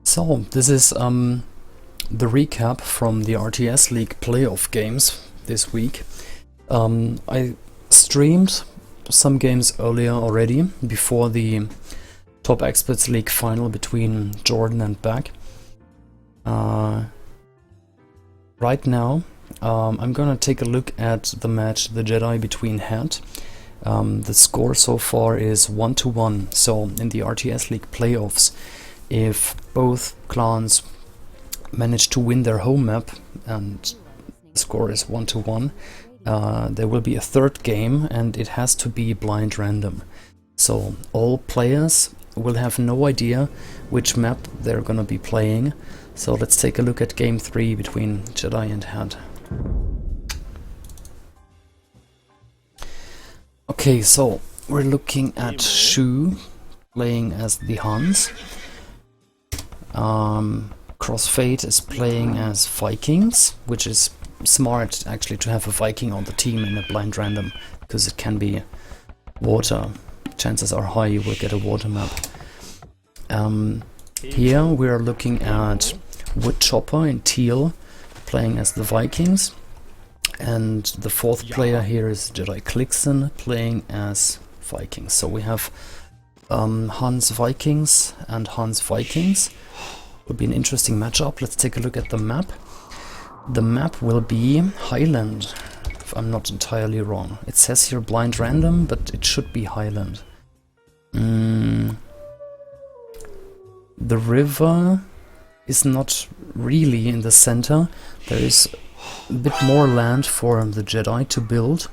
So, this is the recap from the RTS League playoff games this week. I streamed some games earlier already, before the Top Experts League final between Jordan and Beck. Right now, I'm gonna take a look at the match TheJedi between Het. The score so far is 1-1, so in the RTS League playoffs, if both clans manage to win their home map and the score is 1-1, there will be a third game and it has to be blind random. So all players will have no idea which map they're gonna be playing. So let's take a look at game 3 between Jedi and Het. Okay, so we're looking at Shu playing as the Hans. Crossfade is playing as Vikings, which is smart actually to have a Viking on the team in a blind random, because it can be water. Chances are high you will get a water map. Here we are looking at Woodchopper in teal playing as the Vikings, and the fourth player here is Jedi Clixon playing as Vikings. So we have Hans Vikings and Hans Vikings. Would be an interesting matchup. Let's take a look at the map. The map will be Highland, if I'm not entirely wrong. It says here blind random, but it should be Highland. The river is not really in the center. There is a bit more land for the Jedi to build.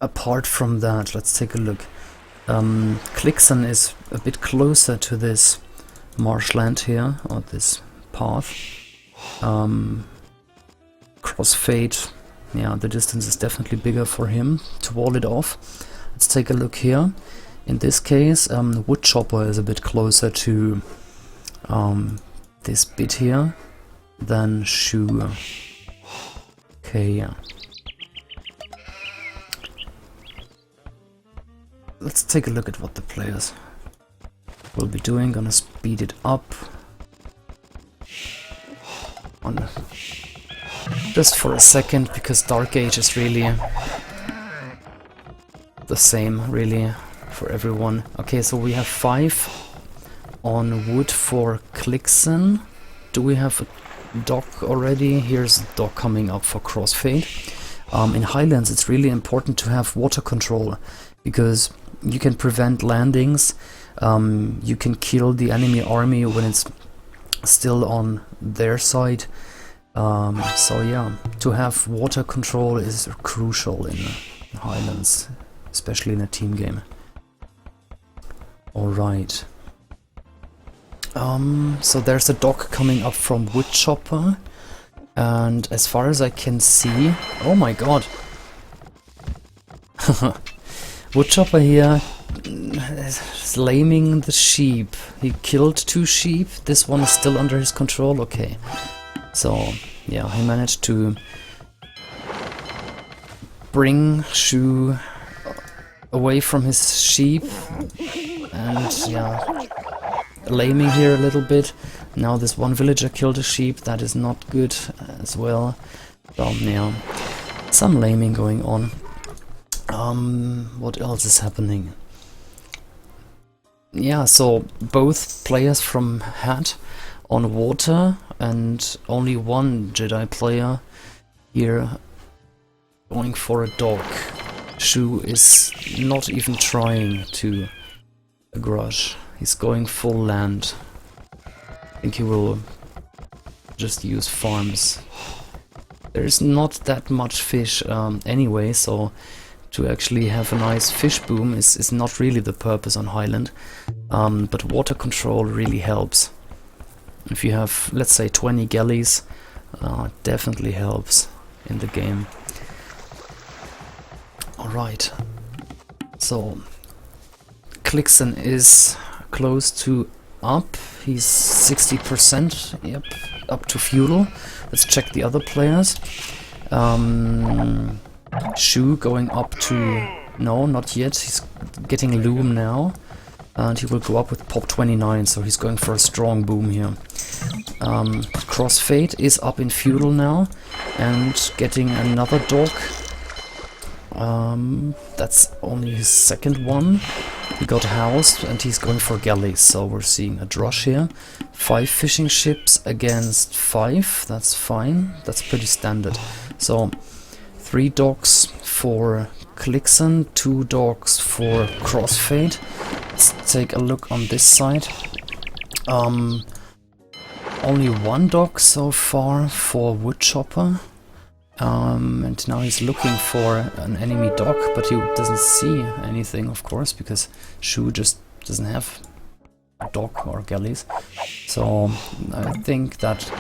Apart from that, let's take a look. Clixon is a bit closer to this marshland here, or this path. Crossfade, yeah, the distance is definitely bigger for him to wall it off. Let's take a look here. In this case, Woodchopper is a bit closer to this bit here than Shu. Okay, yeah. Let's take a look at what the players will be doing. Gonna speed it up just for a second, because Dark Age is really the same really for everyone. Okay, so we have 5 on wood for Clixon. Do we have a dock already? Here's a dock coming up for Crossfade. In Highlands it's really important to have water control, because you can prevent landings, you can kill the enemy army when it's still on their side. So yeah, to have water control is crucial in Highlands, especially in a team game. Alright. So there's a dock coming up from Woodchopper, and as far as I can see... Oh my god! Woodchopper here is laming the sheep. He killed 2 sheep. This one is still under his control. Okay. So, yeah, he managed to bring Shu away from his sheep. And, yeah, laming here a little bit. Now this one villager killed a sheep. That is not good as well. So, yeah, some laming going on. What else is happening? Yeah, so both players from Het on water, and only one Jedi player here going for a dock. Shu is not even trying to grush. He's going full land. I think he will just use farms. There's not that much fish anyway, so to actually have a nice fish boom is not really the purpose on Highland, but water control really helps. If you have, let's say, 20 galleys, definitely helps in the game. Alright, so Clixon is close to up, he's 60%, yep, up to feudal. Let's check the other players. Shu going up to... no, not yet. He's getting loom now. and he will go up with pop 29, so he's going for a strong boom here. Crossfade is up in feudal now and getting another dog. That's only his second one. He got housed and he's going for galleys, so we're seeing a drush here. 5 fishing ships against 5, that's fine, that's pretty standard. So 3 dogs for Clixon, 2 dogs for Crossfade. Let's take a look on this side. Only 1 dog so far for Woodchopper. And now he's looking for an enemy dog, but he doesn't see anything, of course, because Shu just doesn't have a dog or galleys. So I think that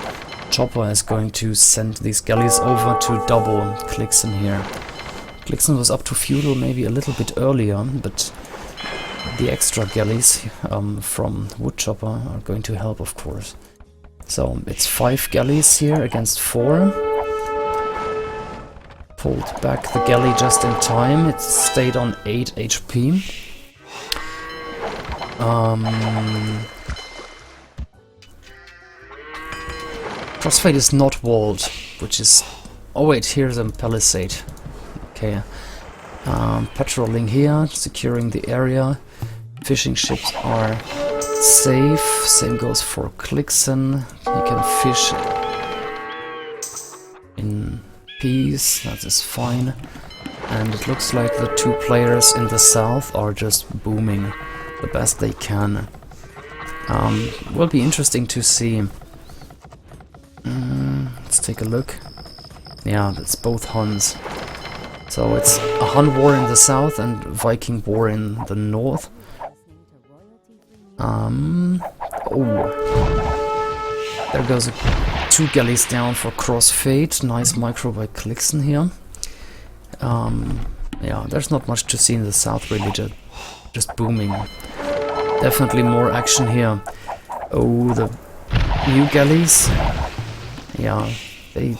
Chopper is going to send these galleys over to double Clixon here. Clixon was up to feudal maybe a little bit earlier, but the extra galleys from Woodchopper are going to help, of course. So it's 5 galleys here against 4. Pulled back the galley just in time, it stayed on 8 HP. Crossfade is not walled, which is... Oh wait, here's a palisade. Okay. Patrolling here, securing the area. Fishing ships are safe, same goes for Clixon. You can fish in peace, that is fine. And it looks like the 2 players in the south are just booming the best they can. Will be interesting to see. Let's take a look. Yeah, that's both Huns. So it's a Hun war in the south and Viking war in the north. There goes 2 galleys down for Crossfade. Nice micro by Clixon here. Yeah, there's not much to see in the south really, just booming. Definitely more action here. Oh, the new galleys. Yeah, they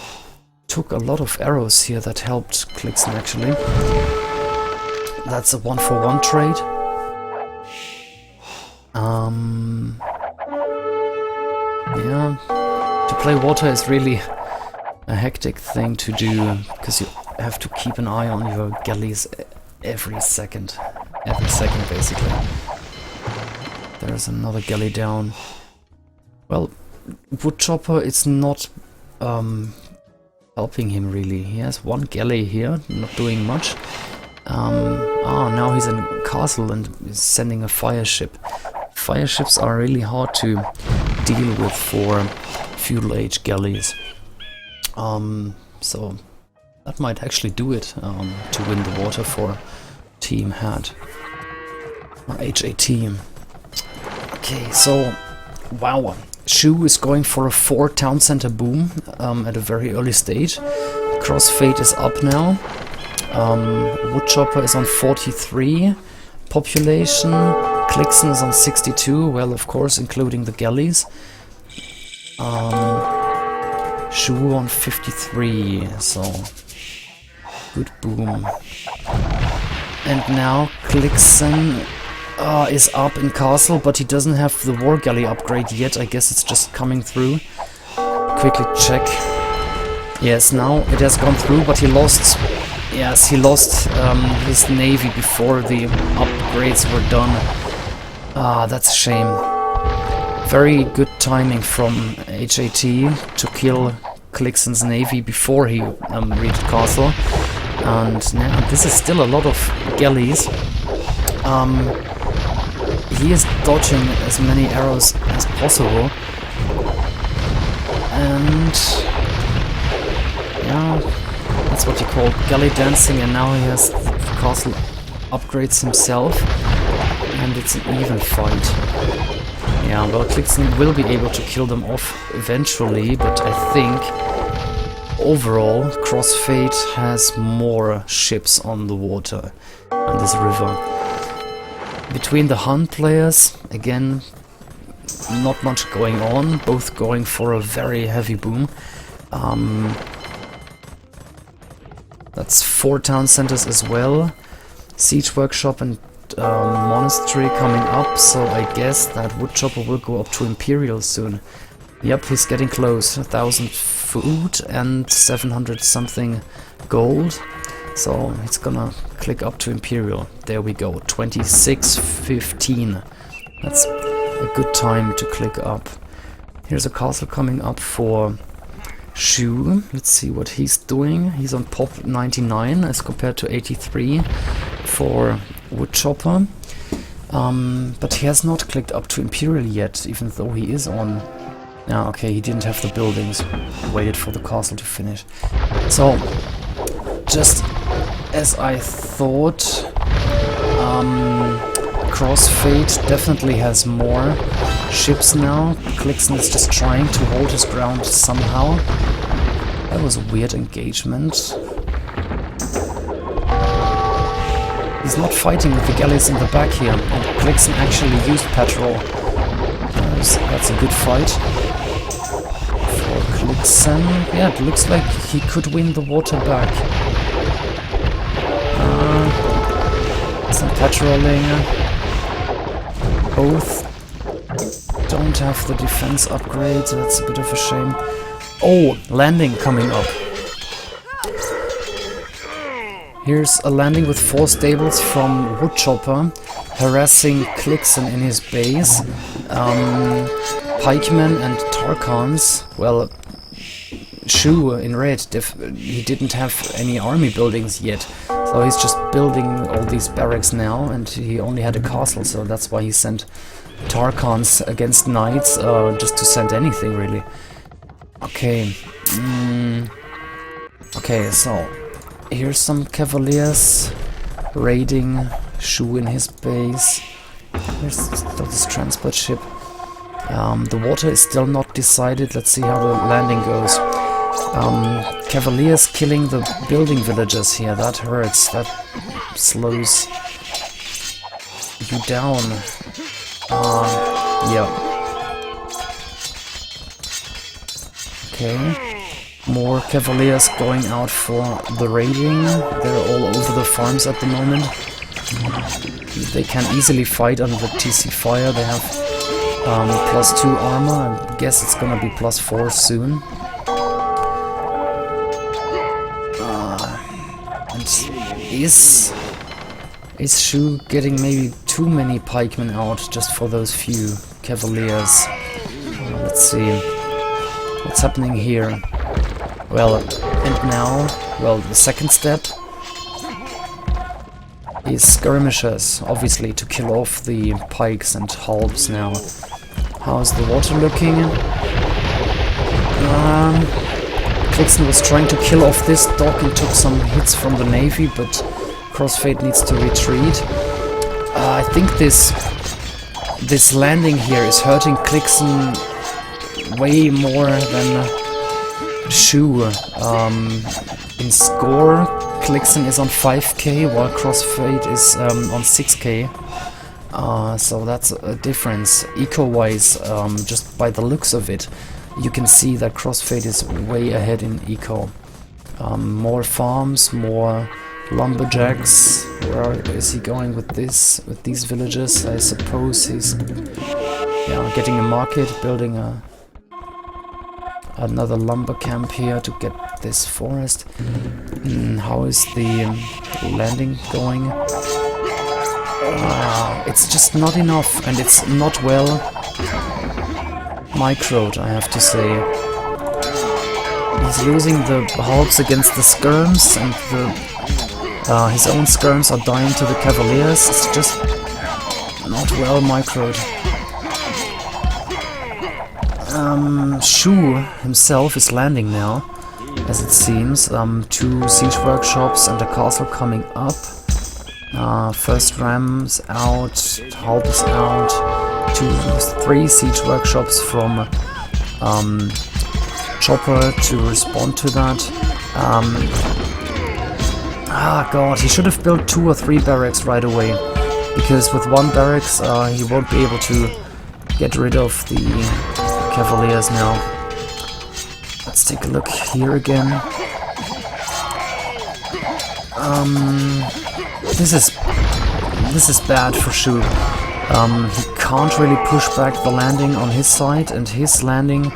took a lot of arrows here that helped Clixon actually. That's a 1-for-1 trade. Yeah, to play water is really a hectic thing to do, because you have to keep an eye on your galleys every second basically. There's another galley down. Well, Woodchopper is not helping him really. He has 1 galley here, not doing much. Now he's in castle and is sending a fire ship. Fire ships are really hard to deal with for feudal age galleys. So that might actually do it to win the water for Team HAT or HAT. Okay, so wow, Shu is going for a 4 town center boom at a very early stage. Crossfade is up now. Woodchopper is on 43 population. Clixon is on 62, well, of course, including the galleys. Shu on 53, so good boom. And now Clixon is up in castle, but he doesn't have the war galley upgrade yet. I guess it's just coming through. Quickly check. Yes, now it has gone through, but he lost. Yes, he lost his navy before the upgrades were done. That's a shame. Very good timing from HAT to kill Clixon's navy before he reached castle. And now this is still a lot of galleys. He is dodging as many arrows as possible. And yeah, that's what you call galley dancing, and now he has castle upgrades himself. And it's an even fight. Yeah, well, Clixon will be able to kill them off eventually, but I think overall Crossfade has more ships on the water on this river. Between the Hun players, again, not much going on, both going for a very heavy boom. That's 4 town centers as well. Siege Workshop and monastery coming up, so I guess that woodchopper will go up to Imperial soon. Yep, he's getting close. 1,000 food and 700 something gold. So it's gonna click up to Imperial. There we go, 2615. That's a good time to click up. Here's a castle coming up for Shu. Let's see what he's doing. He's on pop 99 as compared to 83 for woodchopper. But he has not clicked up to Imperial yet, even though he is on... Ah, okay, he didn't have the buildings. He waited for the castle to finish. So, just as I thought, Crossfade definitely has more ships now. Clixon is just trying to hold his ground somehow. That was a weird engagement. He's not fighting with the galleys in the back here, and Clixon actually used patrol. That's a good fight for Clixon. Yeah, it looks like he could win the water back. Some patrolling. Both don't have the defense upgrade, so that's a bit of a shame. Oh, landing coming up. Here's a landing with 4 stables from woodchopper, harassing Clixon in his base. Pikemen and Tarkans, well, Shu in red, he didn't have any army buildings yet, so he's just building all these barracks now, and he only had a castle, so that's why he sent Tarkans against knights, just to send anything really. Okay, okay, so here's some cavaliers raiding Shu in his base. Here's still this transport ship. The water is still not decided. Let's see how the landing goes. Cavaliers killing the building villagers here. That hurts. That slows you down. Yeah. Okay. More cavaliers going out for the raiding. They're all over the farms at the moment. They can easily fight under the TC fire. They have +2 armor. I guess it's gonna be +4 soon. And is Shu getting maybe too many pikemen out just for those few cavaliers? Let's see what's happening here. Well, and now, well, the second step is skirmishers, obviously, to kill off the pikes and halbs now. How's the water looking? Clixon was trying to kill off this dock and took some hits from the navy, but Crossfade needs to retreat. I think this landing here is hurting Clixon way more than Shu. In score, Clixon is on 5k while Crossfade is on 6k. So that's a difference. Eco-wise, just by the looks of it, you can see that Crossfade is way ahead in eco. More farms, more lumberjacks. Where is he going with this? With these villages? I suppose he's getting a market, building another lumber camp here to get this forest. How is the landing going? It's just not enough, and it's not well microed, I have to say. He's losing the halbs against the skirms, and his own skirms are dying to the cavaliers. It's just not well microed. Shu himself is landing now, as it seems. 2 siege workshops and a castle coming up. First rams out, halb is out. 3 siege workshops from Chopper to respond to that. God, he should have built 2 or 3 barracks right away, because with 1 barracks he won't be able to get rid of the cavaliers now. Let's take a look here again. this is bad for Shu. He can't really push back the landing on his side, and his landing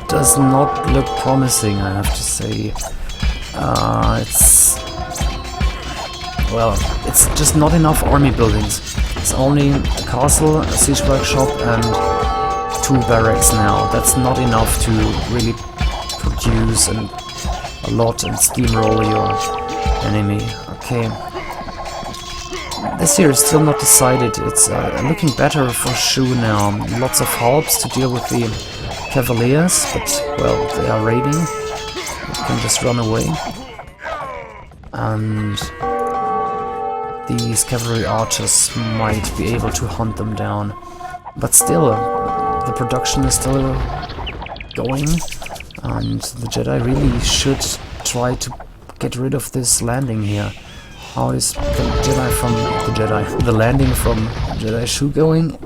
does not look promising, I have to say. It's just not enough army buildings. It's only a castle, a siege workshop, and 2 barracks now. That's not enough to really produce a lot and steamroll your enemy. Okay. This here is still not decided. It's looking better for Shu now. Lots of helps to deal with the Cavaliers, but, well, they are raiding. You can just run away. And these cavalry archers might be able to hunt them down. But still, the production is still going, and the Jedi really should try to get rid of this landing here. How is the landing from Jedi Shu going?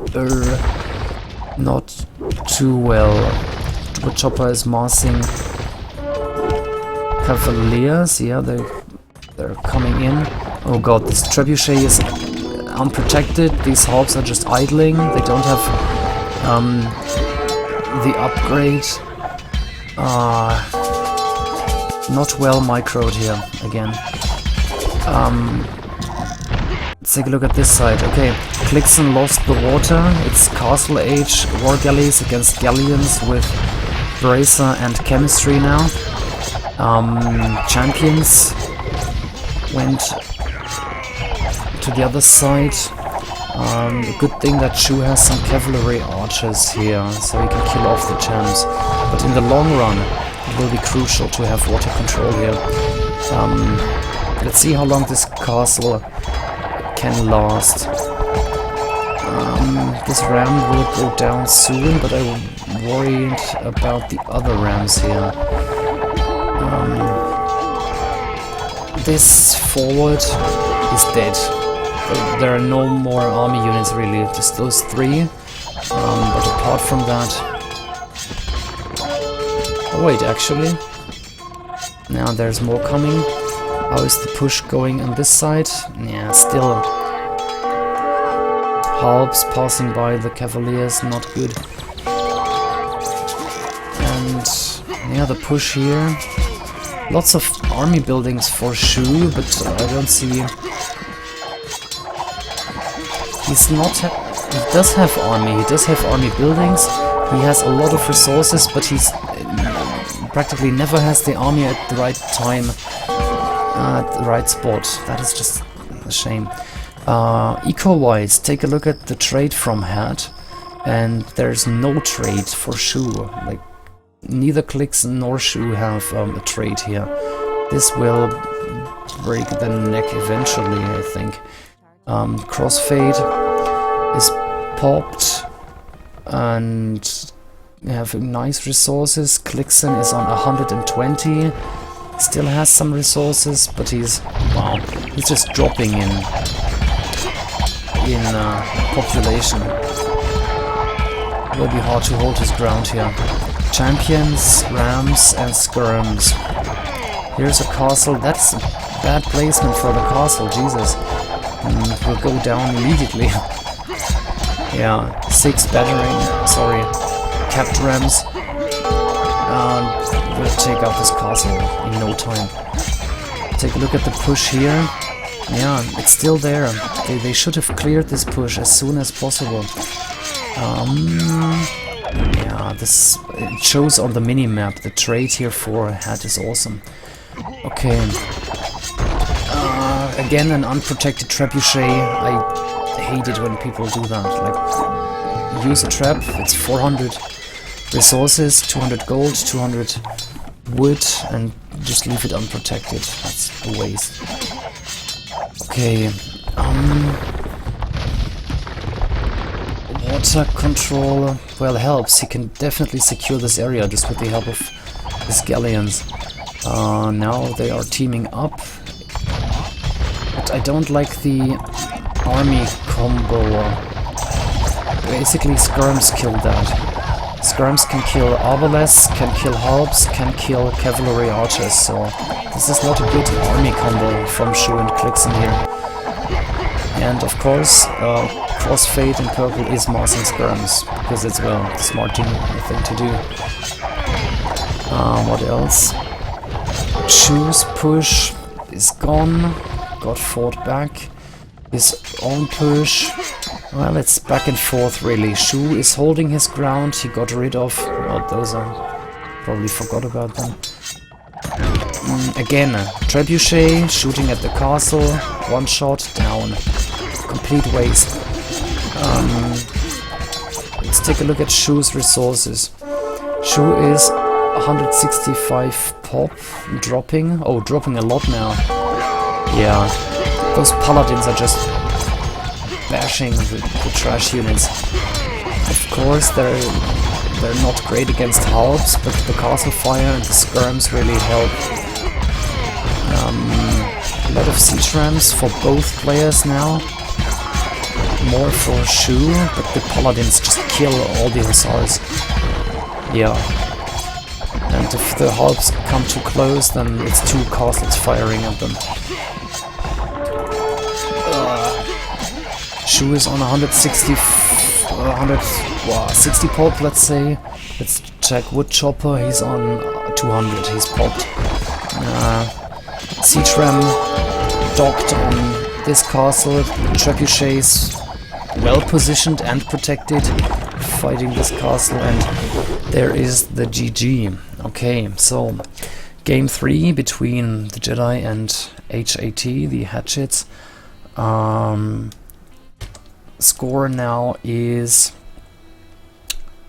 Not too well. The chopper is massing Cavaliers. Yeah, they're coming in. Oh god, this trebuchet is unprotected. These hawks are just idling. They don't have the upgrade. Not well microed here again. Let's take a look at this side. Okay, Clixon lost the water. It's Castle Age war galleys against galleons with Bracer and chemistry now. Champions went to the other side. A good thing that Shu has some cavalry archers here, so he can kill off the champs. But in the long run, it will be crucial to have water control here. Let's see how long this castle can last. This ram will go down soon, but I'm worried about the other rams here. This forward is dead. There are no more army units really, just those 3. But apart from that... Oh wait, actually... Now there's more coming. How is the push going on this side? Yeah, still... Halbs passing by the Cavaliers, not good. And... yeah, the push here... Lots of army buildings for Shu, but I don't see... He does have army, he does have army buildings, he has a lot of resources, but he's practically never has the army at the right time, at the right spot. That is just a shame. Eco-wise, take a look at the trade from Hat, and there's no trade for Shu. Like, neither Clixon nor Shu have a trade here. This will break the neck eventually, I think. Crossfade is popped, and having nice resources. Clixon is on 120, still has some resources, but he's just dropping in population. It will be hard to hold his ground here. Champions, rams, and skirms. Here's a castle. That's a bad placement for the castle, Jesus. Will go down immediately. Yeah, 6 battering, sorry, capped rams. We'll take out this castle in no time. Take a look at the push here. Yeah, it's still there. They should have cleared this push as soon as possible. Yeah, it shows on the mini-map. The trade here for Hat is awesome. Okay. Again, an unprotected trebuchet. I hate it when people do that. Like, use a trap, it's 400 resources, 200 gold, 200 wood, and just leave it unprotected. That's a waste. Okay. Water control, well, helps. He can definitely secure this area just with the help of his galleons. Now they are teaming up. But I don't like the army combo. Basically, skirms kill that. Skirms can kill arbalests, can kill halbs, can kill cavalry archers, so this is not a good army combo from Shu and Clixon here. And of course, crossfade in purple is massing skirms, because it's, well, the smart thing to do. What else? Choose push is gone, got fought back. His own push, well, it's back and forth really. Shu is holding his ground, he got rid of, well, those are, probably forgot about them. Again, Trebuchet shooting at the castle, one shot, down. Complete waste. Let's take a look at Shu's resources. Shu is 165 pop, dropping. Oh, dropping a lot now. Yeah, those paladins are just bashing the trash units. Of course, they're not great against halbs, but the castle fire and the skirms really help. A lot of siege rams for both players now. More for Shu, but the paladins just kill all the hussars. Yeah. And if the halbs come too close, then it's two castles firing at them. Shu is on 160 pop, let's say. Let's check Woodchopper, he's on 200, he's popped. Siege Ram docked on this castle. Trebuchets well positioned and protected, fighting this castle, and there is the GG. Okay, so game 3 between the Jedi and HAT, the Hatchets. Score now is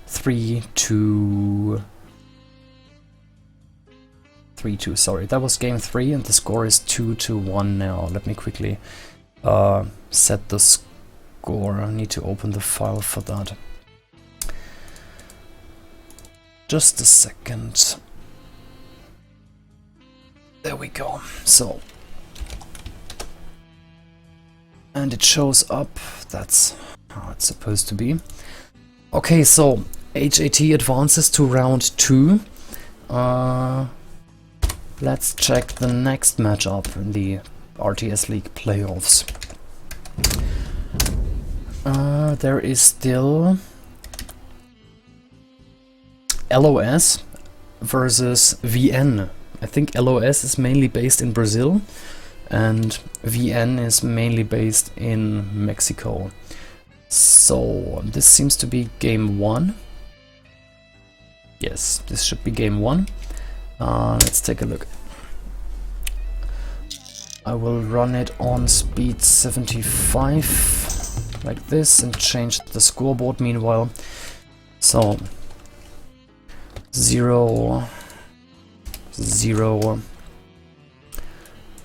3-2. Sorry, that was game 3 and the score is 2-1 now. Let me quickly set the score. I need to open the file for that. Just a second. There we go. So, and it shows up. That's how it's supposed to be. Okay, so HAT advances to round 2. Let's check the next matchup in the RTS League playoffs. There is still LOS versus VN. I think LOS is mainly based in Brazil and VN is mainly based in Mexico. So this seems to be game 1. Yes, this should be game 1. Let's take a look. I will run it on speed 75 like this and change the scoreboard meanwhile. So 0, 0.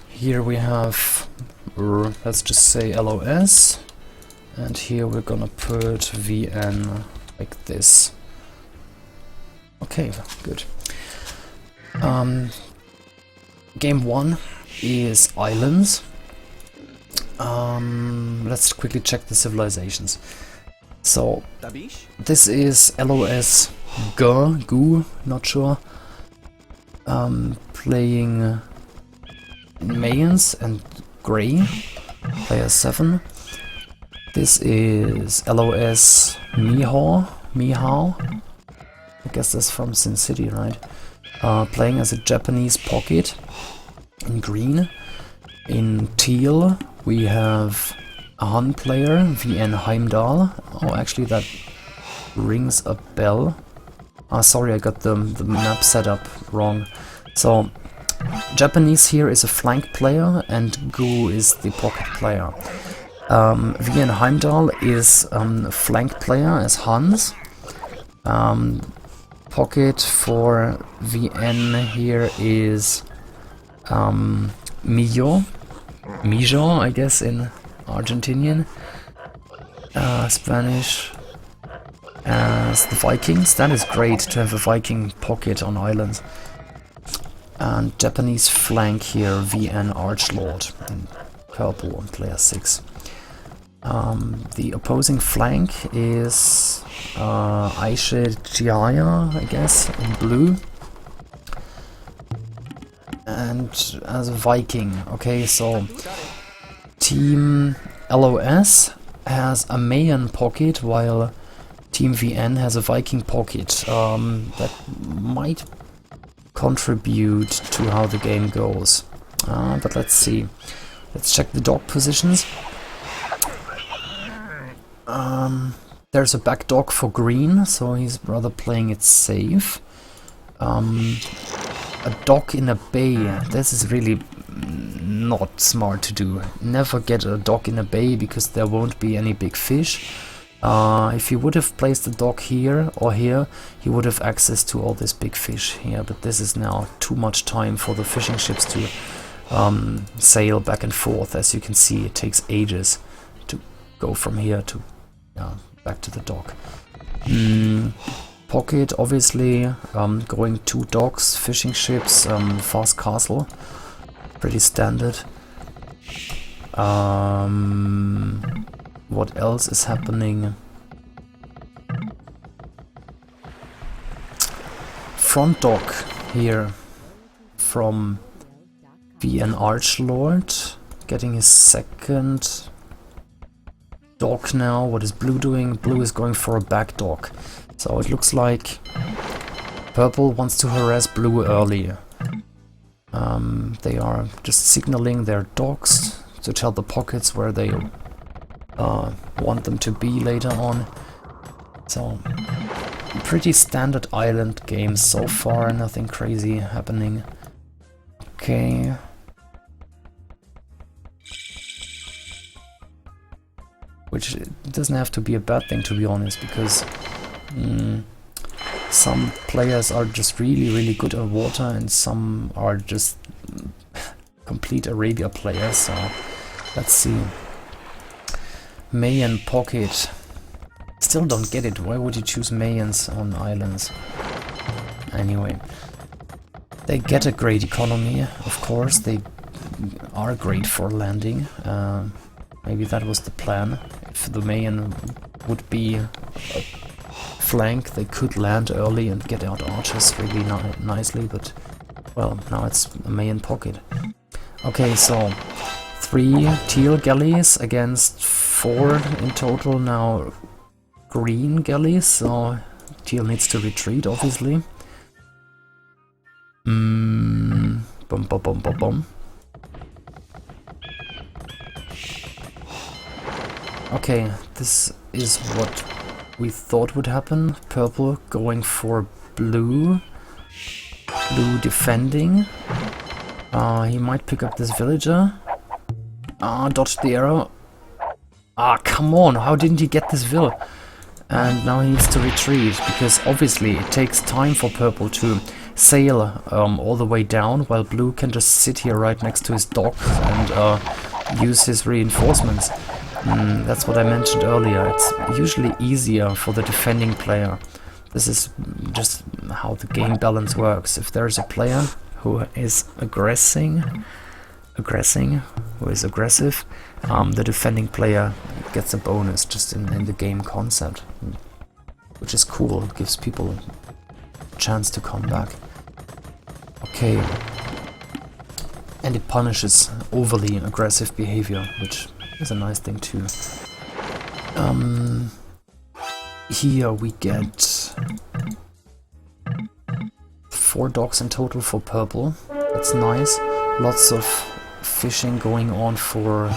Here we have, let's just say LOS, and here we're gonna put VN like this. Okay, good. Game 1 is Islands. Let's quickly check the civilizations. So, this is LOS Gu, not sure. Playing Mayans and Grey, player 7. This is LOS Mihao. I guess that's from Sin City, right? Playing as a Japanese pocket in green. In teal we have a Han player, VN Heimdall. Oh, actually that rings a bell. Sorry, I got the map set up wrong. So Japanese here is a flank player and Gu is the pocket player. VN Heimdall is a flank player as Hans. Pocket for VN here is Mijo, I guess in Argentinian. Spanish as the Vikings. That is great to have a Viking pocket on islands. And Japanese flank here, VN Archlord in purple on player 6. The opposing flank is Aishe Jaya, I guess, in blue. And as a Viking. Okay, so team LOS has a Mayan pocket, while Team VN has a Viking pocket. That might contribute to how the game goes. But let's see. Let's check the dog positions. There's a back dog for green, so he's rather playing it safe. A dog in a bay, this is really not smart to do. Never get a dog in a bay, because there won't be any big fish. If he would have placed the dog here or here, he would have access to all this big fish here, but this is now too much time for the fishing ships to sail back and forth. As you can see, it takes ages to go from here to back to the dock. Pocket, obviously, going 2 docks, fishing ships, fast castle, pretty standard. What else is happening? Front dock here from VN Archlord, getting his second dock now. What is blue doing? Blue is going for a back dock. So it looks like purple wants to harass blue early. They are just signaling their docks to tell the pockets where they want them to be later on. So pretty standard island game so far, nothing crazy happening. Okay. Which doesn't have to be a bad thing, to be honest, because some players are just really good at water and some are just complete Arabia players. So let's see. Mayan pocket. Still don't get it. Why would you choose Mayans on islands? Anyway, they get a great economy, of course. They are great for landing. Maybe that was the plan. If the Mayan would be a flank, they could land early and get out archers really nicely, but well, now it's a Mayan pocket. Okay, so 3 teal galleys against 4 in total now green galleys, so teal needs to retreat, obviously. Bum bum bum bum bum. Okay, this is what we thought would happen. Purple going for blue. Blue defending. He might pick up this villager. Dodge the arrow. Come on, how didn't he get this vill? And now he needs to retreat, because obviously it takes time for purple to sail all the way down, while blue can just sit here right next to his dock and use his reinforcements. That's what I mentioned earlier. It's usually easier for the defending player. This is just how the game balance works. If there's a player who is aggressive, the defending player gets a bonus just in the game concept, which is cool. It gives people a chance to come back. Okay. And it punishes overly aggressive behavior, which is a nice thing too. Here we get 4 docks in total for purple. That's nice. Lots of fishing going on for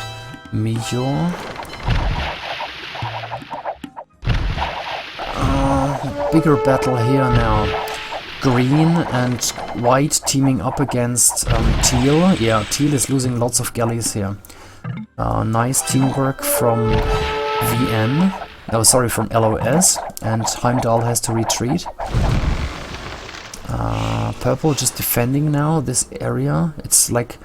Mijo. Bigger battle here now. Green and white teaming up against teal. Yeah, teal is losing lots of galleys here. Nice teamwork from VN. Oh, sorry, from LOS. And Heimdall has to retreat. Purple just defending now this area. It's like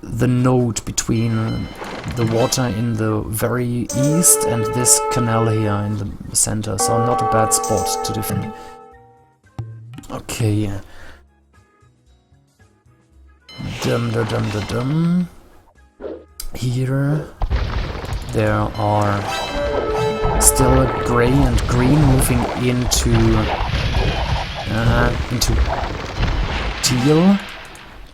the node between the water in the very east and this canal here in the center. So not a bad spot to defend. Okay. Here there are still gray and green moving into teal.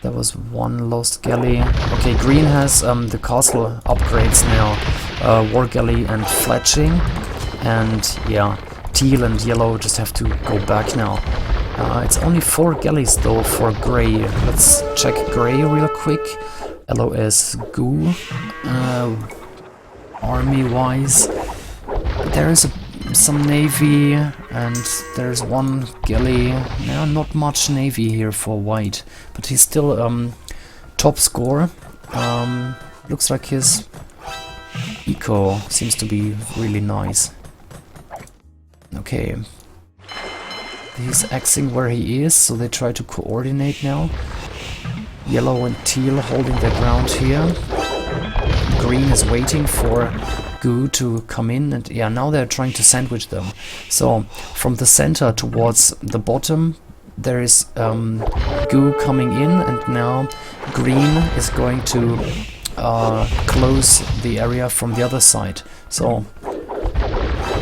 There was one lost galley. Okay, green has the castle upgrades now. War galley and fletching. And yeah, teal and yellow just have to go back now. It's only 4 galleys though for grey. Let's check grey real quick. LOS goo. Army-wise, there is some navy and there's one galley. Yeah, not much navy here for white, but he's still top score. Looks like his eco seems to be really nice. Okay, he's axing where he is, so they try to coordinate now. Yellow and teal holding their ground here. Green is waiting for goo to come in, and yeah, now they're trying to sandwich them. So from the center towards the bottom there is goo coming in, and now green is going to close the area from the other side. So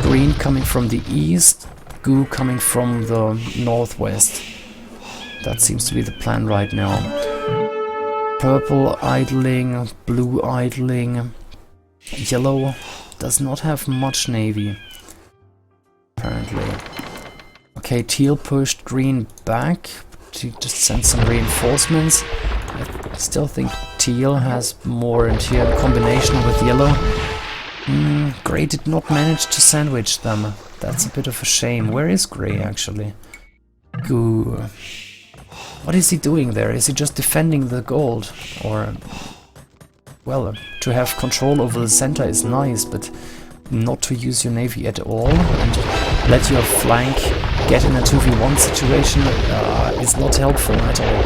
green coming from the east, goo coming from the northwest. That seems to be the plan right now. Purple idling, blue idling. Yellow does not have much navy, apparently. Okay, teal pushed green back to just send some reinforcements. I still think teal has more, and here in combination with yellow. Grey did not manage to sandwich them. That's a bit of a shame. Where is Grey actually? Goo. What is he doing there? Is he just defending the gold? Or... well, to have control over the center is nice, but not to use your navy at all and let your flank get in a 2v1 situation is not helpful at all.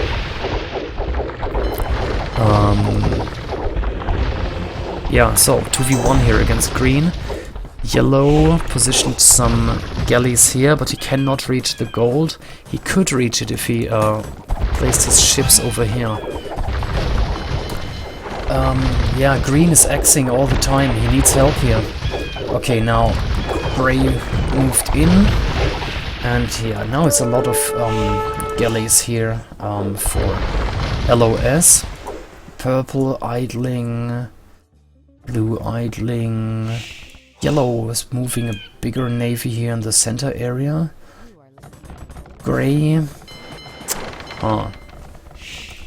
Yeah, so 2v1 here against green. Yellow positioned some galleys here, but he cannot reach the gold. He could reach it if he placed his ships over here. Yeah, green is axing all the time. He needs help here. Okay, now grey moved in, and yeah, now it's a lot of galleys here for LOS. Purple idling, blue idling. Yellow is moving a bigger navy here in the center area. Grey.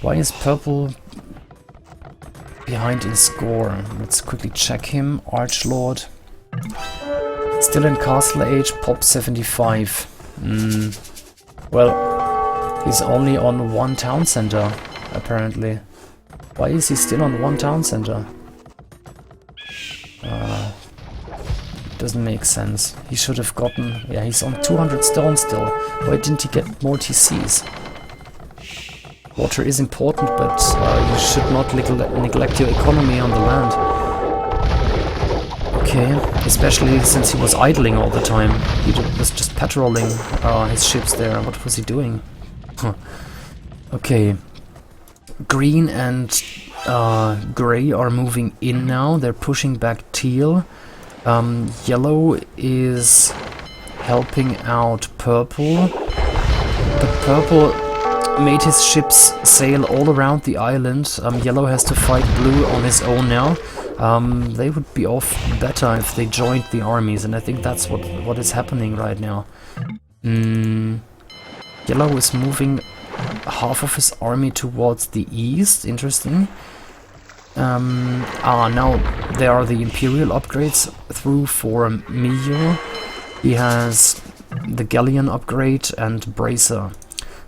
Why is purple behind in score? Let's quickly check him. Archlord. Still in castle age, pop 75. Well, he's only on 1 town center, apparently. Why is he still on 1 town center? Doesn't make sense. He should have gotten... yeah, he's on 200 stone still. Why didn't he get more TCs? Water is important, but you should not neglect your economy on the land. Okay, especially since he was idling all the time. He was just patrolling his ships there. What was he doing? Okay. Green and grey are moving in now. They're pushing back teal. Yellow is helping out purple. But purple made his ships sail all around the island. Yellow has to fight blue on his own now. They would be off better if they joined the armies, and I think that's what is happening right now. Yellow is moving half of his army towards the east. Interesting. Now there are the Imperial upgrades through for Mio. He has the Galleon upgrade and Bracer,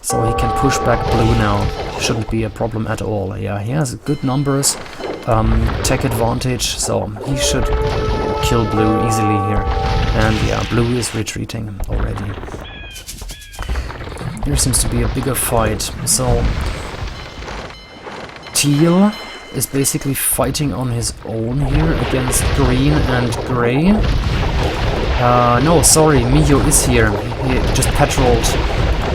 so he can push back blue now. Shouldn't be a problem at all. Yeah, he has good numbers, tech advantage, so he should kill blue easily here. And yeah, blue is retreating already. There seems to be a bigger fight. So teal is basically fighting on his own here against green and grey. No, sorry, Mio is here. He just patrolled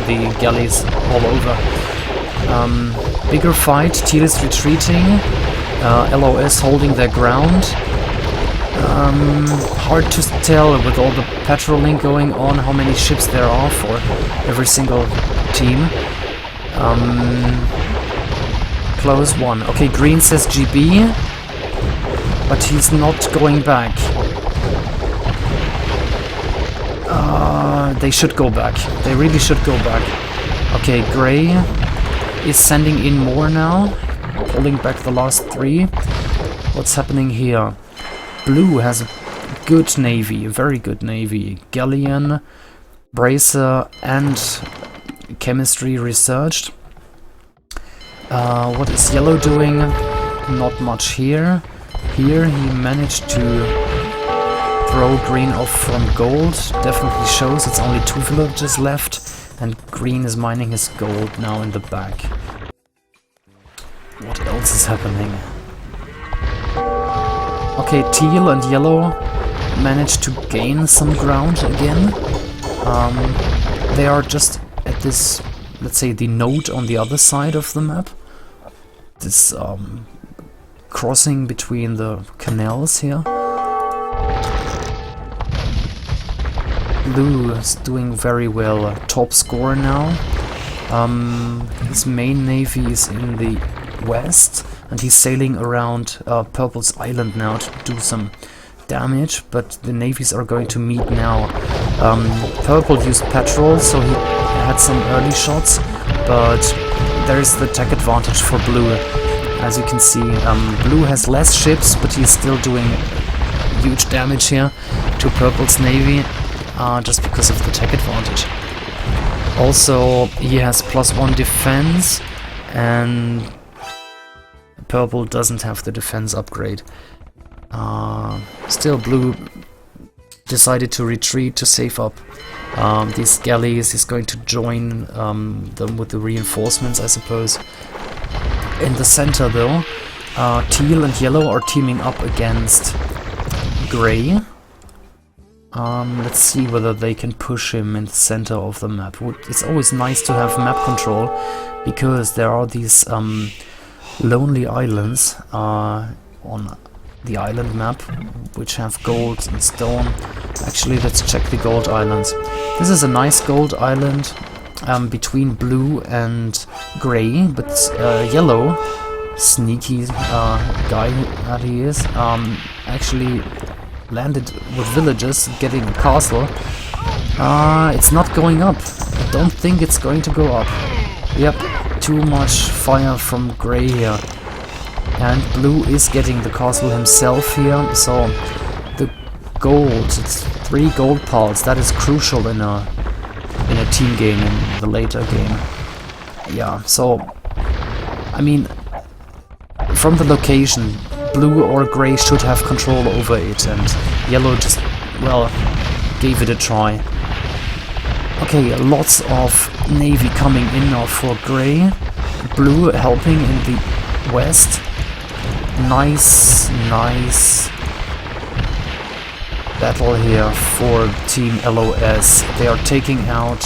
the galleys all over. Bigger fight, teal is retreating. LOS holding their ground. Hard to tell with all the patrolling going on how many ships there are for every single team. close one. Okay, green says GB, but he's not going back. They should go back. They really should go back. Okay, gray is sending in more now, pulling back the last 3. What's happening here? Blue has a good navy, a very good navy. Galleon, bracer, and chemistry researched. What is yellow doing? Not much here. Here he managed to throw green off from gold. Definitely shows it's only 2 villages left, and green is mining his gold now in the back. What else is happening? Okay, teal and yellow managed to gain some ground again. They are just at this, let's say, the node on the other side of the map. This crossing between the canals here. Blue is doing very well, top scorer now. His main navy is in the west, and he's sailing around Purple's island now to do some damage, but the navies are going to meet now. Purple used petrol, so he had some early shots, but there's the tech advantage for Blue. As you can see, Blue has less ships, but he's still doing huge damage here to Purple's navy, just because of the tech advantage. Also, he has +1 defense, and Purple doesn't have the defense upgrade. Still, Blue decided to retreat to save up these galleys. He's going to join them with the reinforcements, I suppose. In the center, though, teal and yellow are teaming up against gray. Let's see whether they can push him in the center of the map. It's always nice to have map control, because there are these lonely islands on the island map, which have gold and stone. Actually, let's check the gold islands. This is a nice gold island between blue and gray, but yellow, sneaky guy that he is, actually landed with villagers, getting a castle. It's not going up. I don't think it's going to go up. Yep, too much fire from gray here. And blue is getting the castle himself here, so the gold, it's 3 gold piles. That is crucial in a team game, in the later game. Yeah, so I mean, from the location, blue or gray should have control over it, and yellow just, well, gave it a try. Okay, lots of navy coming in now for gray. Blue helping in the west. Nice battle here for Team LOS. They are taking out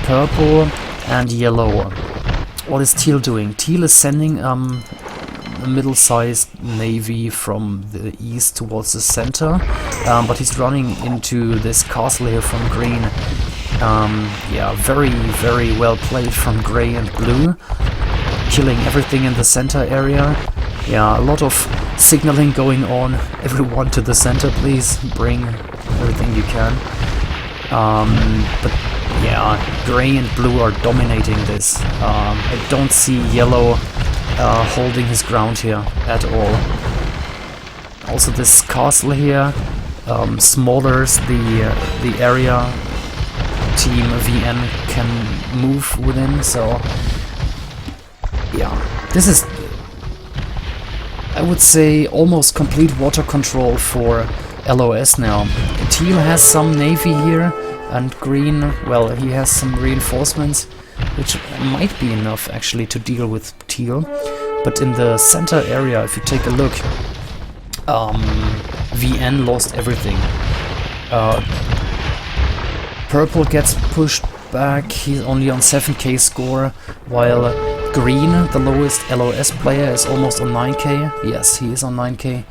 purple and yellow. What is teal doing? Teal is sending a middle-sized navy from the east towards the center, but he's running into this castle here from green. Yeah, very well played from gray and blue, killing everything in the center area. Yeah, a lot of signaling going on. Everyone to the center, please. Bring everything you can. But yeah, gray and blue are dominating this. I don't see yellow holding his ground here at all. Also, this castle here smothers the area Team VN can move within. So yeah, this is, I would say, almost complete water control for LOS now. Teal has some navy here, and green, well, he has some reinforcements, which might be enough actually to deal with teal. But in the center area, if you take a look, VN lost everything. Purple gets pushed back, he's only on 7k score, while green, the lowest LOS player, is almost on 9k. Yes, he is on 9k.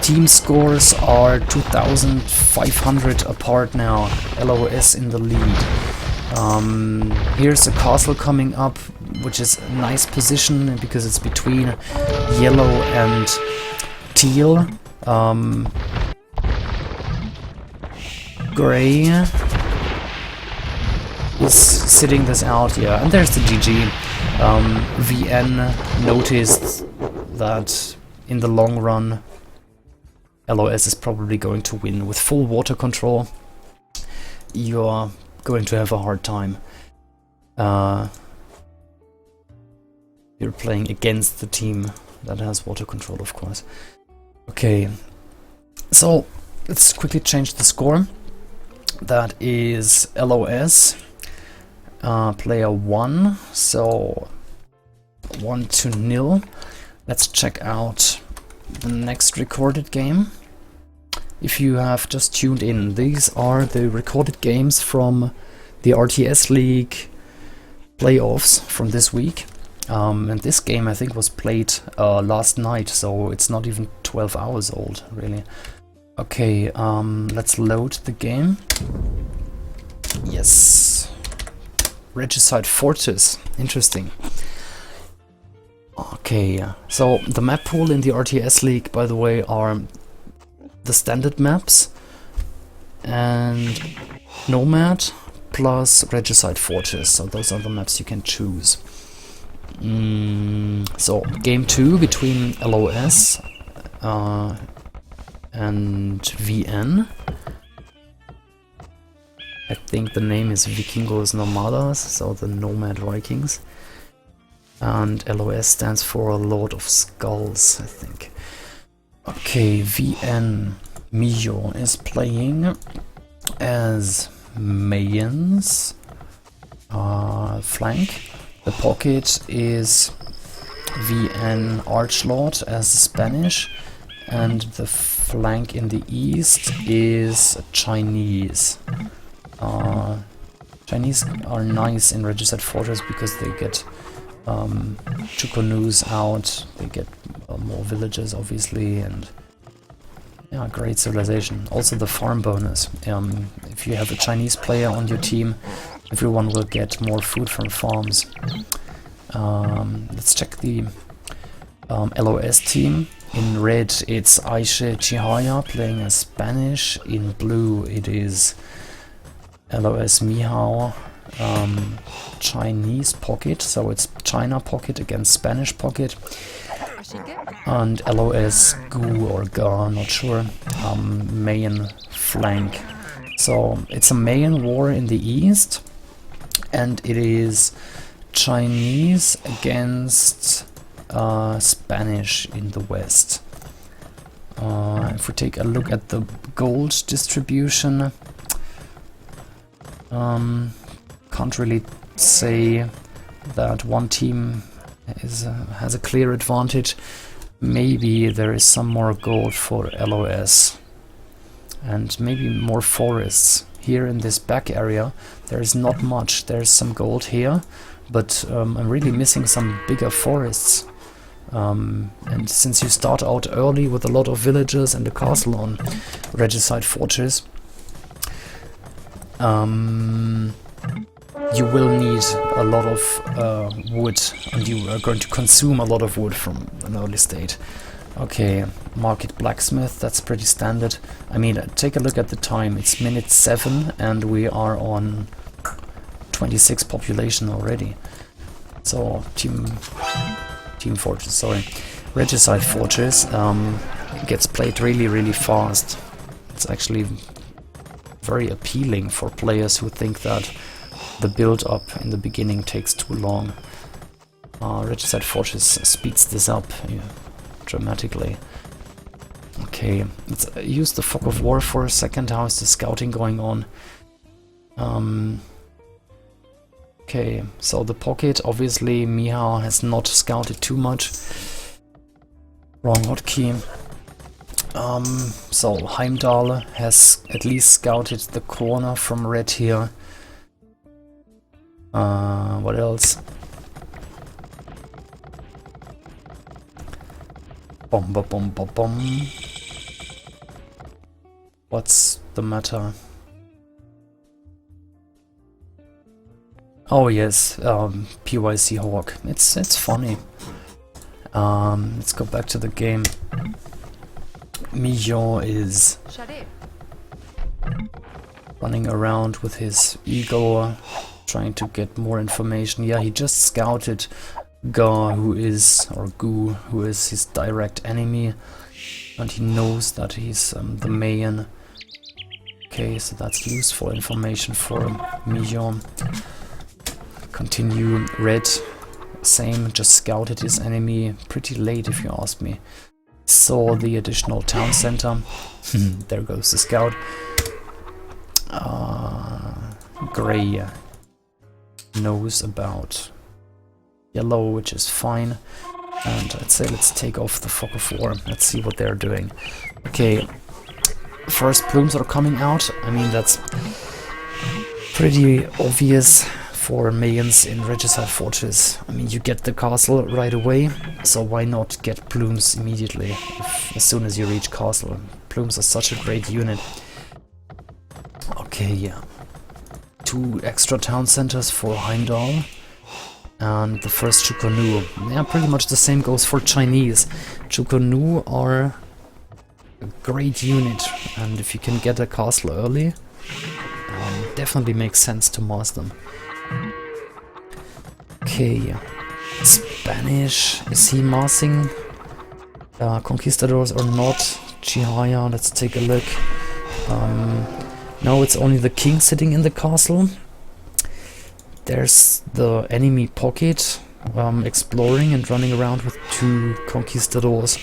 Team scores are 2,500 apart now. LOS in the lead. Here's a castle coming up, which is a nice position because it's between yellow and teal. Gray is sitting this out, yeah, and there's the GG. VN noticed that in the long run LOS is probably going to win. With full water control, you're going to have a hard time. You're playing against the team that has water control, of course. Okay, so let's quickly change the score. That is LOS, player 1, so 1-0. Let's check out the next recorded game. If you have just tuned in, these are the recorded games from the RTS League playoffs from this week. And this game I think was played last night, so it's not even 12 hours old, really. Okay, let's load the game. Yes. Regicide Fortress, interesting. Okay, so the map pool in the RTS League, by the way, are the standard maps and Nomad plus Regicide Fortress, so those are the maps you can choose. So, game 2 between LOS and VN. I think the name is Vikingos Nomadas, so the Nomad Vikings. And LOS stands for Lord of Skulls, I think. Okay, VN Mijo is playing as Mayans flank. The pocket is VN Archlord as Spanish, and the flank in the east is Chinese. Chinese are nice in Regicide Fortress because they get Chukonus out, they get more villages obviously, and yeah, great civilization. Also the farm bonus. If you have a Chinese player on your team, everyone will get more food from farms. Let's check the LOS team. In red it's Aishe Chihaya playing as Spanish. In blue it is LOS Mihao, Chinese pocket, so it's China pocket against Spanish pocket. And LOS Gu or Ga, not sure, Mayan flank. So it's a Mayan war in the east, and it is Chinese against Spanish in the west. If we take a look at the gold distribution, can't really say that one team has a clear advantage. Maybe there is some more gold for LOS and maybe more forests. Here in this back area there is not much. There's some gold here, but I'm really missing some bigger forests. And since you start out early with a lot of villagers and a castle on Regicide Fortress, you will need a lot of wood, and you are going to consume a lot of wood from an early state. Okay, Market Blacksmith, that's pretty standard. I mean, take a look at the time, it's minute 7 and we are on 26 population already. So, Team Fortress, sorry. Regicide Fortress gets played really fast. It's actually very appealing for players who think that the build-up in the beginning takes too long. Regicide Fortress speeds this up dramatically. Okay, let's use the Fog of War for a second. How is the scouting going on? Okay, so the pocket, obviously Mihao has not scouted too much. Wrong hotkey. So Heimdall has at least scouted the corner from red here. What else? Bomb. What's the matter? Oh yes, PYC Hawk. It's funny. Let's go back to the game. Mijo is running around with his eagle, trying to get more information. Yeah, he just scouted Ga, who is his direct enemy, and he knows that he's the main. Okay, so that's useful information for Mijo. Continue. Red, same, just scouted his enemy pretty late if you ask me. Saw the additional town center. There goes the scout. Gray knows about yellow, which is fine. And I'd say let's take off the fog of war. Let's see what they're doing. Okay, first plumes are coming out. I mean, that's pretty obvious for Mayans in Regicide Fortress. I mean, you get the castle right away, so why not get plumes immediately as soon as you reach castle? Plumes are such a great unit. Okay, yeah. 2 extra town centers for Heimdall. And the first Chukonu. Yeah, pretty much the same goes for Chinese. Chukonu are a great unit, and if you can get a castle early, definitely makes sense to mass them. Okay, Spanish. Is he massing conquistadors or not? Chihaya, let's take a look. No, it's only the king sitting in the castle. There's the enemy pocket, exploring and running around with 2 conquistadors.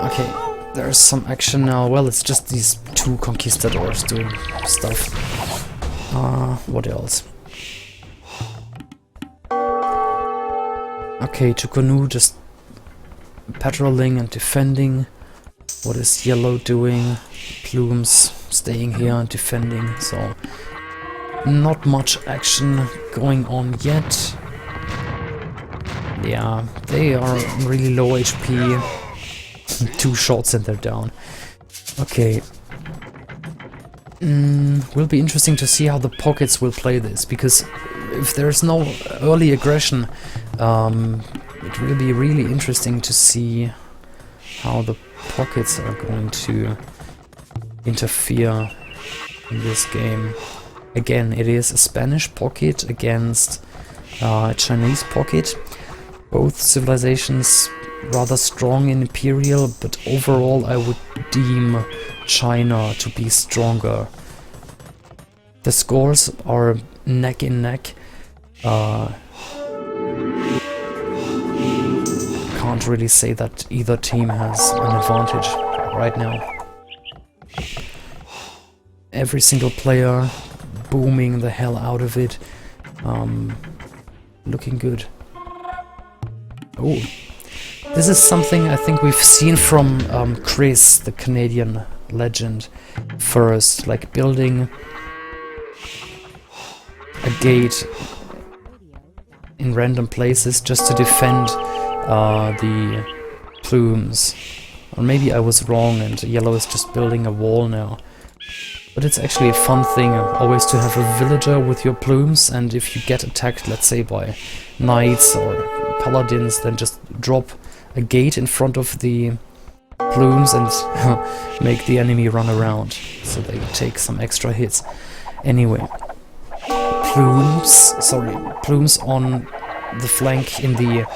Okay, there's some action now. Well, it's just these 2 conquistadors doing stuff. What else? Okay, Chukonu just patrolling and defending. What is yellow doing? Plumes staying here and defending, so not much action going on yet. Yeah, they are really low HP. 2 shots and they're down. Okay. Will be interesting to see how the pockets will play this, because if there's no early aggression, it will be really interesting to see how the pockets are going to interfere in this game. Again, it is a Spanish pocket against a Chinese pocket. Both civilizations rather strong in Imperial, but overall I would deem China to be stronger. The scores are neck and neck. Can't really say that either team has an advantage right now. Every single player booming the hell out of it. Looking good. Oh, this is something I think we've seen from Chris, the Canadian legend, first, like building a gate in random places just to defend the plumes. Or maybe I was wrong and yellow is just building a wall now. But it's actually a fun thing always to have a villager with your plumes, and if you get attacked, let's say by knights or paladins, then just drop a gate in front of the plumes and make the enemy run around, so they take some extra hits. Anyway, plumes on the flank in the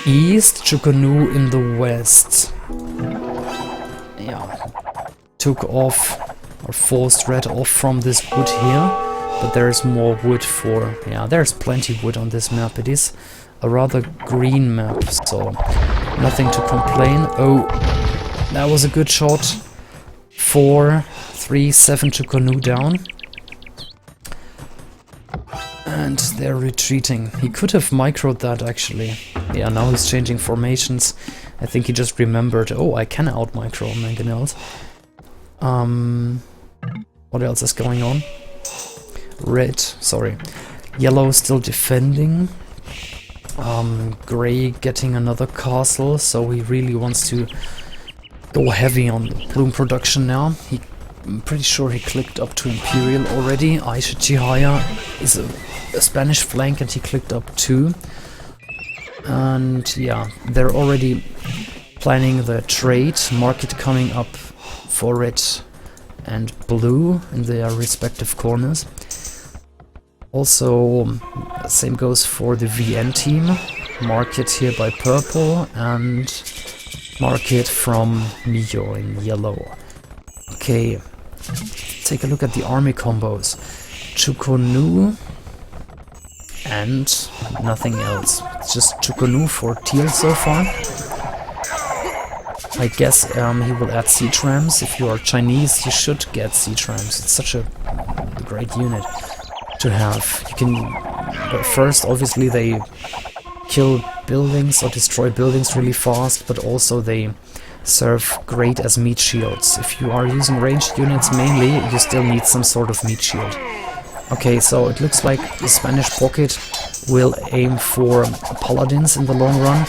east, Chukonu in the west. Yeah, took off or forced red off from this wood here, but there's more wood for... yeah, there's plenty wood on this map. It is a rather green map, so nothing to complain. Oh, that was a good shot. 4, 3, 7 Chukonu down. And they're retreating. He could have microed that actually. Yeah, now he's changing formations. I think he just remembered, oh, I can out-micro mangonels. What else is going on? Yellow still defending. Grey getting another castle, so he really wants to go heavy on bloom production now. I'm pretty sure he clicked up to Imperial already. Aisha Chihaya is a Spanish flank and he clicked up too. And yeah, they're already planning the trade market coming up for red and blue in their respective corners. Also, same goes for the VN team. Market here by purple and market from Mio in yellow. Okay, take a look at the army combos. Chukonu and nothing else. It's just Chukonu for teal so far. I guess he will add siege rams. If you are Chinese, you should get siege rams. It's such a great unit to have. You can, but first, obviously, they kill buildings or destroy buildings really fast, but also they serve great as meat shields. If you are using ranged units mainly, you still need some sort of meat shield. Okay, so it looks like the Spanish pocket will aim for paladins in the long run.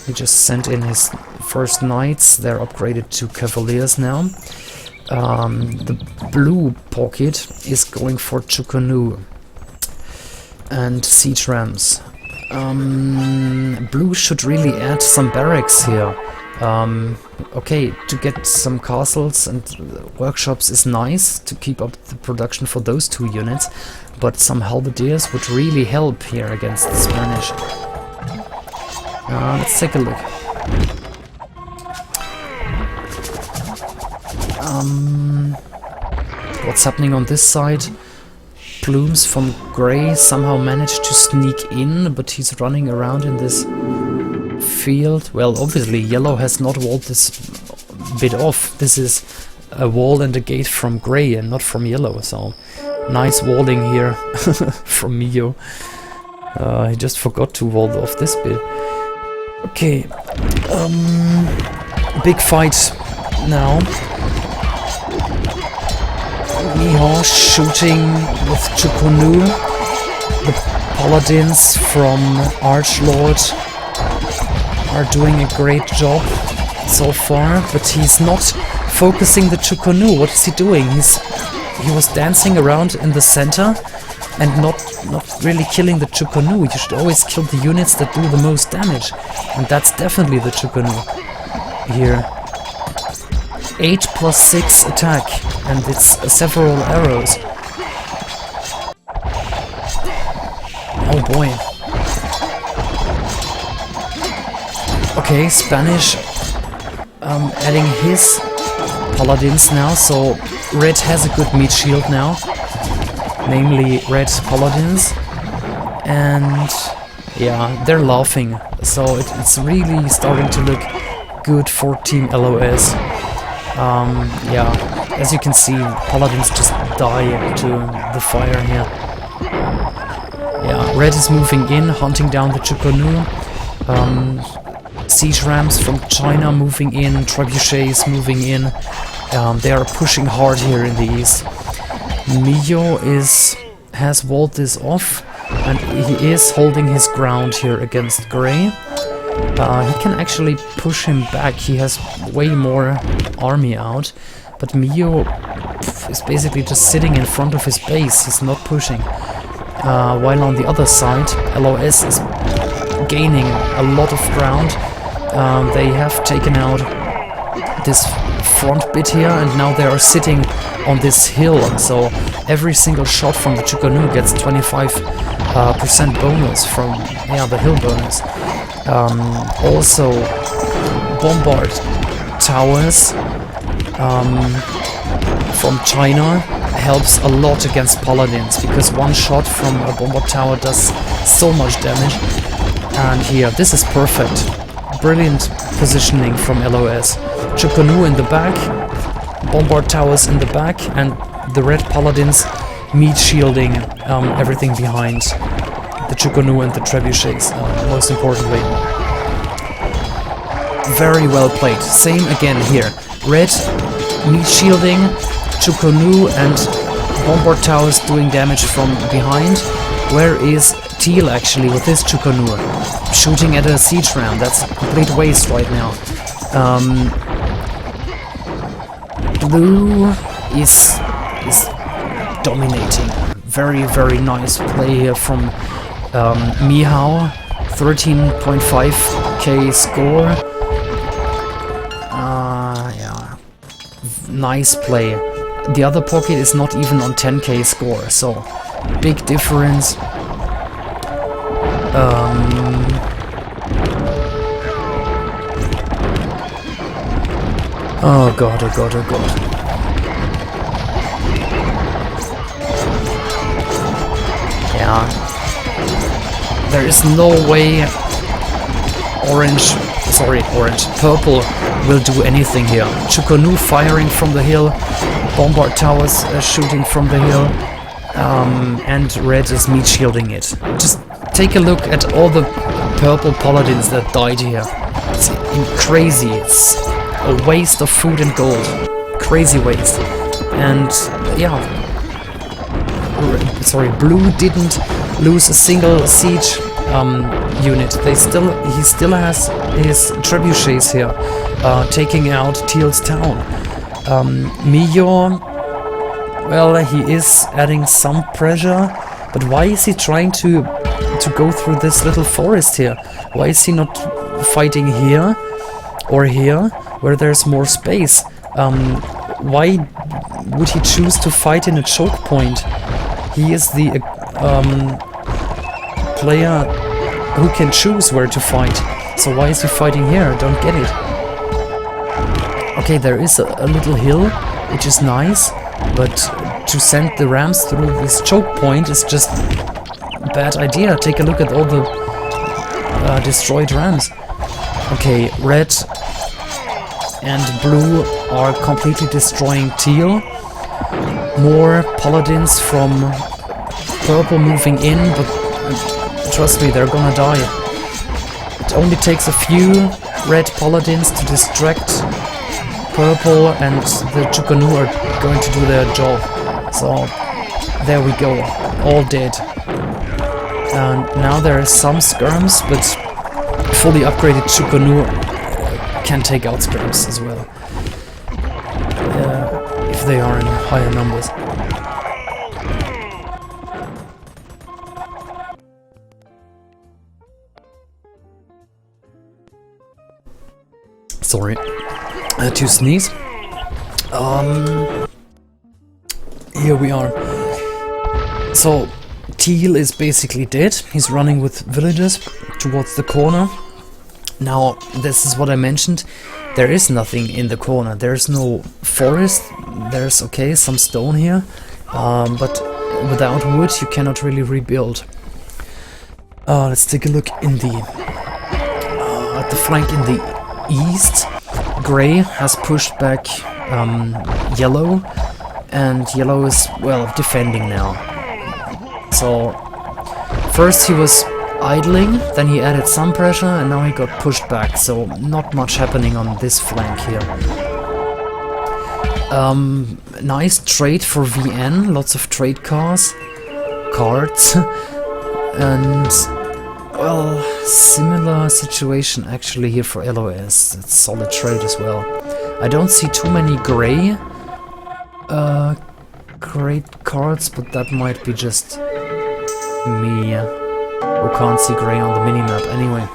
He just sent in his first knights. They're upgraded to cavaliers now. The blue pocket is going for Chukonu and siege rams. Blue should really add some barracks here. Okay, to get some castles and workshops is nice to keep up the production for those two units, but some halberdiers would really help here against the Spanish. Let's take a look. What's happening on this side? Plumes from Grey somehow managed to sneak in, but he's running around in this field. Well, obviously Yellow has not walled this bit off. This is a wall and a gate from Grey and not from Yellow, so nice walling here from Mio. He just forgot to wall off this bit. Okay, big fight now. Miho shooting with Chukonu. The paladins from Archlord are doing a great job so far, but he's not focusing the Chukonu. What is he doing? He was dancing around in the center and not really killing the Chukonu. You should always kill the units that do the most damage, and that's definitely the Chukonu here. 8+6 attack, and it's several arrows. Oh boy. Okay, Spanish adding his paladins now, so red has a good meat shield now, namely red paladins, and yeah, they're laughing, so it's really starting to look good for Team LOS. Yeah, as you can see, paladins just die to the fire here. Yeah, red is moving in, hunting down the Chukonu. Siege rams from China moving in, trebuchets moving in. They are pushing hard here in the east. Mio has walled this off, and he is holding his ground here against Grey. He can actually push him back. He has way more army out, but Mio is basically just sitting in front of his base. He's not pushing. While on the other side, LOS is gaining a lot of ground. They have taken out this front bit here, and now they are sitting on this hill, so every single shot from the Chukonu gets 25% bonus from the hill bonus. Also, bombard towers from China helps a lot against paladins, because one shot from a bombard tower does so much damage. And here, this is perfect. Brilliant positioning from LOS. Chukonu in the back, bombard towers in the back, and the red paladins meat shielding everything behind the Chukonu and the trebuchets, most importantly. Very well played. Same again here. Red meat shielding, Chukonu and bombard towers doing damage from behind. Where is Teal actually with his Chukanur, shooting at a siege ram. That's a complete waste right now. Blue is dominating. Very, very nice play here from Mihao. 13.5k score. Yeah, nice play. The other pocket is not even on 10k score, so big difference. Oh god, oh god, oh god. Yeah. There is no way purple will do anything here. Chukonu firing from the hill, bombard towers shooting from the hill, and red is meat shielding it. Just take a look at all the purple paladins that died here. It's crazy. It's a waste of food and gold. Crazy waste. And yeah, blue didn't lose a single siege unit. He still has his trebuchets here, taking out Teal's town. Mio, well, he is adding some pressure, but why is he trying to go through this little forest here? Why is he not fighting here or here, where there's more space? Why would he choose to fight in a choke point? He is the player who can choose where to fight. So why is he fighting here? I don't get it. Okay, there is a little hill, which is nice, but to send the rams through this choke point is just a bad idea. Take a look at all the destroyed rams. Okay, red and blue are completely destroying Teal. More paladins from purple moving in, but trust me, they're gonna die. It only takes a few red paladins to distract purple, and the Chukanu are going to do their job. So there we go, all dead. And now there are some skirms, but fully upgraded Chukanu can take out skirms as well, if they are in higher numbers. Sorry, I had to sneeze. Here we are. So, Teal is basically dead. He's running with villagers towards the corner. Now, this is what I mentioned. There is nothing in the corner. There's no forest. There's, okay, some stone here. But without wood, you cannot really rebuild. Let's take a look in the at the flank in the east. Grey has pushed back yellow, and yellow is, well, defending now. So first he was idling, then he added some pressure, and now he got pushed back, so not much happening on this flank here. Nice trade for VN, lots of trade cards, and well, similar situation actually here for LOS. It's solid trade as well. I don't see too many grey great cards, but that might be just me who can't see grey on the minimap. Anyway,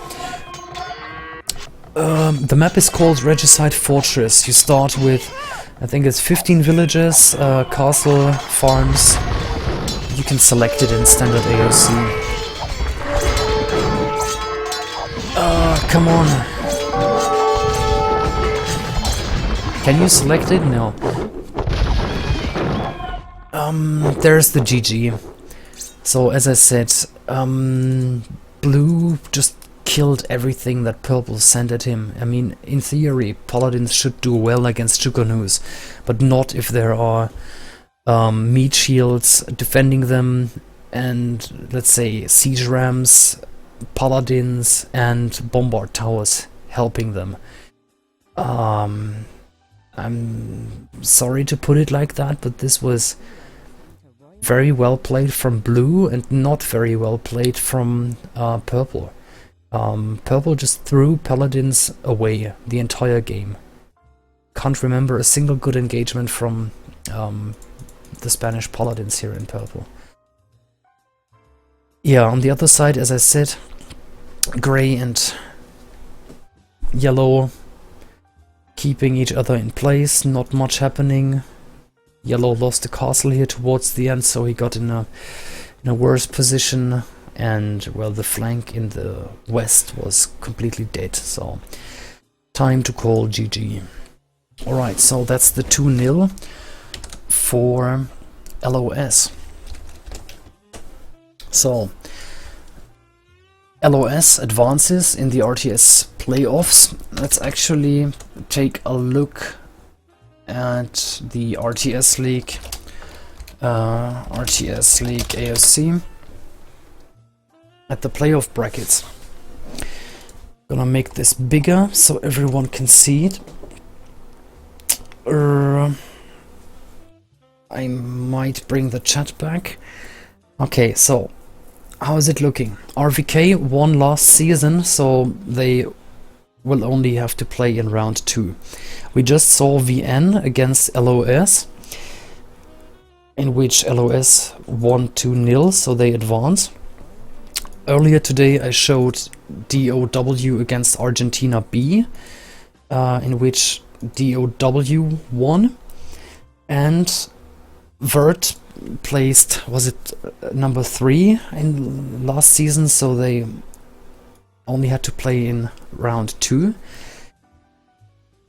the map is called Regicide Fortress. You start with, I think it's 15 villages, castle, farms. You can select it in standard AoC. Come on. Can you select it? No. There's the GG. So as I said, blue just killed everything that purple sent at him. I mean, in theory, paladins should do well against Chukanus, but not if there are meat shields defending them, and let's say siege rams, paladins, and bombard towers helping them. I'm sorry to put it like that, but this was very well played from blue and not very well played from purple. Purple just threw paladins away the entire game. Can't remember a single good engagement from the Spanish paladins here in purple. Yeah, on the other side, as I said, grey and yellow keeping each other in place, not much happening. Yellow lost the castle here towards the end, so he got in a worse position, and well, the flank in the west was completely dead, so time to call GG. Alright, so that's the 2-0 for LOS. So LOS advances in the RTS playoffs. Let's actually take a look at the RTS League, AoC, at the playoff brackets. Gonna make this bigger so everyone can see it. I might bring the chat back. Okay, so how is it looking? RVK won last season, so they will only have to play in round 2. We just saw VN against LOS, in which LOS won 2-0, so they advance. Earlier today I showed DOW against Argentina B, in which DOW won, and VerT placed, was it number 3 in last season, so they only had to play in round 2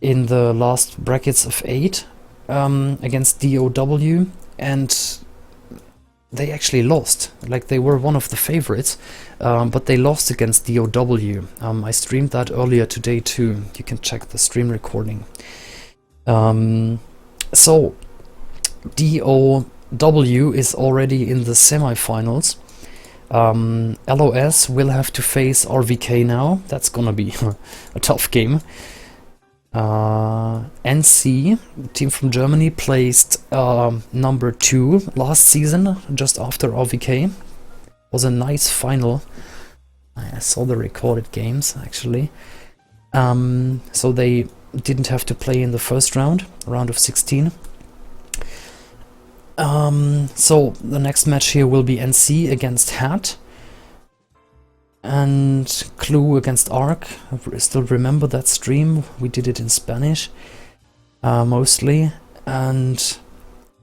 in the last brackets of 8 against DOW, and they actually lost. Like, they were one of the favorites, but they lost against DOW. I streamed that earlier today too. You can check the stream recording. So DOW is already in the semifinals. LOS will have to face RVK now. That's gonna be a tough game. NC, team from Germany, placed number 2 last season, just after RVK. Was a nice final. I saw the recorded games actually. So they didn't have to play in the first round of 16. So the next match here will be NC against Hat and Clue against Arg. I still remember that stream. We did it in Spanish mostly. And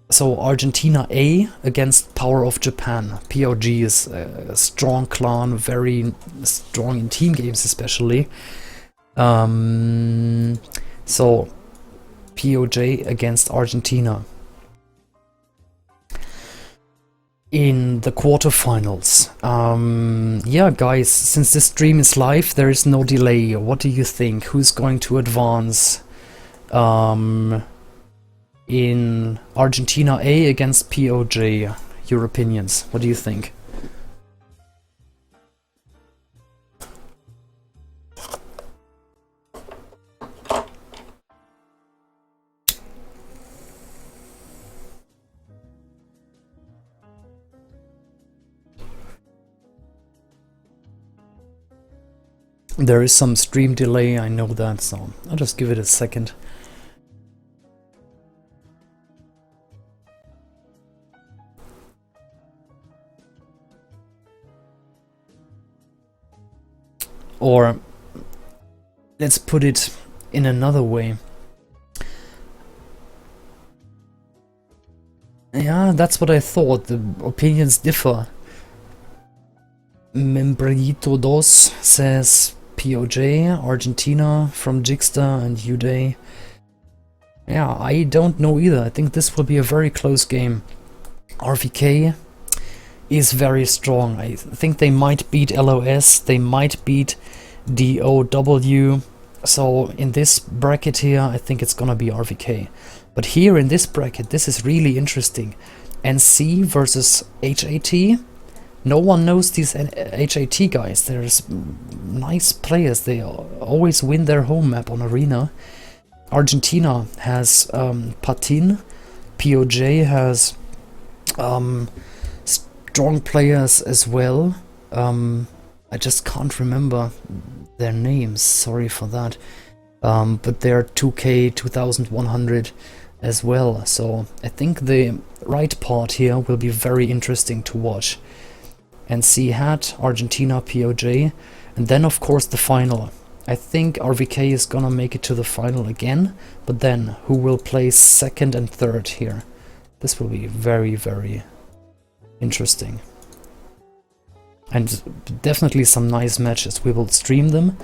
so Argentina A against Power of Japan. POG is a strong clan, very strong in team games especially. So POJ against Argentina. In the quarterfinals. Yeah, guys, since this stream is live, there is no delay. What do you think? Who's going to advance in Argentina A against POJ? Your opinions. What do you think? There is some stream delay, I know that, so I'll just give it a second. Or let's put it in another way. Yeah, that's what I thought. The opinions differ. Membrito Dos says POJ, Argentina from Jigster and Uday. Yeah, I don't know either. I think this will be a very close game. RVK is very strong. I think they might beat LOS, they might beat DOW. So in this bracket here, I think it's gonna be RVK. But here in this bracket, this is really interesting. NC versus HAT. No one knows these HAT guys. There's nice players. They always win their home map on Arena. Argentina has Patin. POJ has strong players as well. I just can't remember their names, sorry for that. But they're 2K 2100 as well, so I think the right part here will be very interesting to watch. NC hat, Argentina, POJ, and then of course the final. I think RVK is gonna make it to the final again, but then who will place second and third here? This will be very, very interesting. And definitely some nice matches. We will stream them,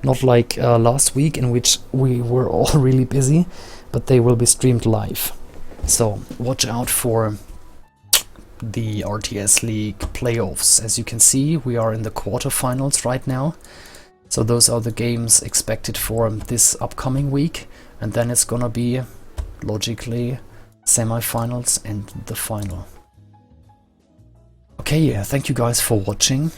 not like last week in which we were all really busy, but they will be streamed live. So watch out for the RTS League playoffs. As you can see, we are in the quarterfinals right now. So those are the games expected for this upcoming week, and then it's gonna be logically semi-finals and the final. Okay, thank you guys for watching.